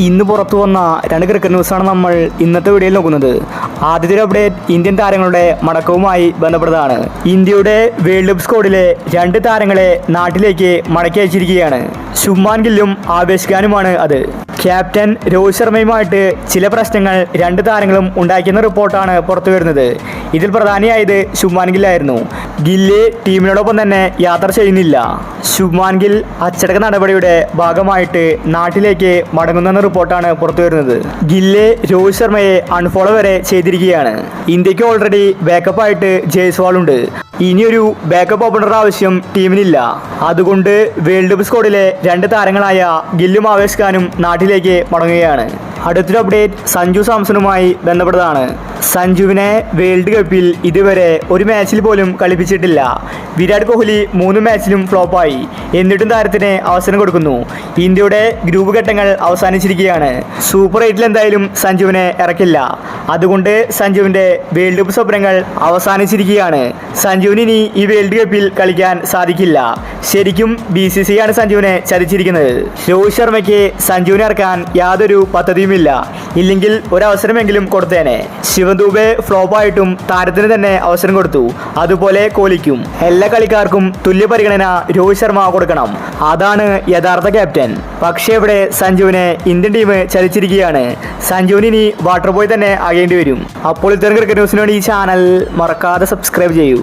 ഇന്ന് പുറത്തു വന്ന രണ്ട് ക്രിക്കറ്റ് ന്യൂസാണ് നമ്മൾ ഇന്നത്തെ വീഡിയോയിൽ നോക്കുന്നത്. ആദ്യത്തെ അപ്ഡേറ്റ് ഇന്ത്യൻ താരങ്ങളുടെ മടക്കവുമായി ബന്ധപ്പെട്ടതാണ്. ഇന്ത്യയുടെ വേൾഡ് കപ്പ് സ്ക്വാഡിലെ രണ്ട് താരങ്ങളെ നാട്ടിലേക്ക് മടക്കി അയച്ചിരിക്കുകയാണ്. ശുഭ്മാൻ ഗില്ലും ആവേശ് ഖാനുമാണ് അത്. ക്യാപ്റ്റൻ രോഹിത് ശർമ്മയുമായിട്ട് ചില പ്രശ്നങ്ങൾ രണ്ട് താരങ്ങളും ഉണ്ടാക്കിയെന്ന റിപ്പോർട്ടാണ് പുറത്തു വരുന്നത്. ഇതിൽ പ്രധാനിയായത് ശുഭ്മാൻ ഗില്ലായിരുന്നു. ഗില്ല് ടീമിനോടൊപ്പം തന്നെ യാത്ര ചെയ്യുന്നില്ല. ശുഭ്മാൻ ഗിൽ അച്ചടക്ക നടപടിയുടെ ഭാഗമായിട്ട് നാട്ടിലേക്ക് മടങ്ങുന്നെന്ന റിപ്പോർട്ടാണ് പുറത്തു വരുന്നത്. ഗില്ല് രോഹിത് ശർമ്മയെ അൺഫോളോ വരെ ചെയ്തിരിക്കുകയാണ്. ഇന്ത്യക്ക് ഓൾറെഡി ബാക്കപ്പ് ആയിട്ട് ജയ്സ്വാൾ ഉണ്ട്. ഇനിയൊരു ബാക്കപ്പ് ഓപ്പണർ ആവശ്യം ടീമിനില്ല. അതുകൊണ്ട് വേൾഡ് കപ്പ് സ്ക്വാഡിലെ രണ്ട് താരങ്ങളായ ഗില്ലും ആവേശ് ഖാനും നാട്ടിലേക്ക് മടങ്ങുകയാണ്. അടുത്തൊരു അപ്ഡേറ്റ് സഞ്ജു സാംസണുമായി ബന്ധപ്പെട്ടതാണ്. സഞ്ജുവിനെ വേൾഡ് കപ്പിൽ ഇതുവരെ ഒരു മാച്ചിൽ പോലും കളിപ്പിച്ചിട്ടില്ല. വിരാട് കോഹ്ലി 3 മാച്ചിലും ഫ്ലോപ്പായി. എന്നിട്ടും താരത്തിന് അവസരം കൊടുക്കുന്നു. ഇന്ത്യയുടെ ഗ്രൂപ്പ് ഘട്ടങ്ങൾ അവസാനിച്ചിരിക്കുകയാണ്. സൂപ്പർ 8 എന്തായാലും സഞ്ജുവിനെ ഇറക്കില്ല. അതുകൊണ്ട് സഞ്ജുവിൻ്റെ വേൾഡ് കപ്പ് സ്വപ്നങ്ങൾ അവസാനിച്ചിരിക്കുകയാണ്. സഞ്ജുവിന് ഇനി ഈ വേൾഡ് കപ്പിൽ കളിക്കാൻ സാധിക്കില്ല. ശരിക്കും BCCI ആണ് സഞ്ജുവിനെ ചതിച്ചിരിക്കുന്നത്. രോഹിത് ശർമ്മയ്ക്ക് സഞ്ജുവിനെ ഇറക്കാൻ യാതൊരു പദ്ധതിയുമില്ല. ഇല്ലെങ്കിൽ ഒരവസരമെങ്കിലും കൊടുത്തേനെ. ശിവൻ ദുബെ ഫ്ലോപ്പായിട്ടും താരത്തിന് തന്നെ അവസരം കൊടുത്തു. അതുപോലെ കോഹ്ലിക്കും. എല്ലാ കളിക്കാർക്കും തുല്യ പരിഗണന രോഹിത് ശർമ്മ കൊടുക്കണം. അതാണ് യഥാർത്ഥ ക്യാപ്റ്റൻ. പക്ഷേ ഇവിടെ സഞ്ജുവിനെ ഇന്ത്യൻ ടീം ചതിച്ചിരിക്കുകയാണ്. സഞ്ജുവിന് ഇനി വാട്ടർ ബോയ് തന്നെ ആകേണ്ടി വരും. അപ്പോൾ ഇത്തരം ക്രിക്കറ്റ് ന്യൂസിന് വേണ്ടി ഈ ചാനൽ മറക്കാതെ സബ്സ്ക്രൈബ് ചെയ്യൂ.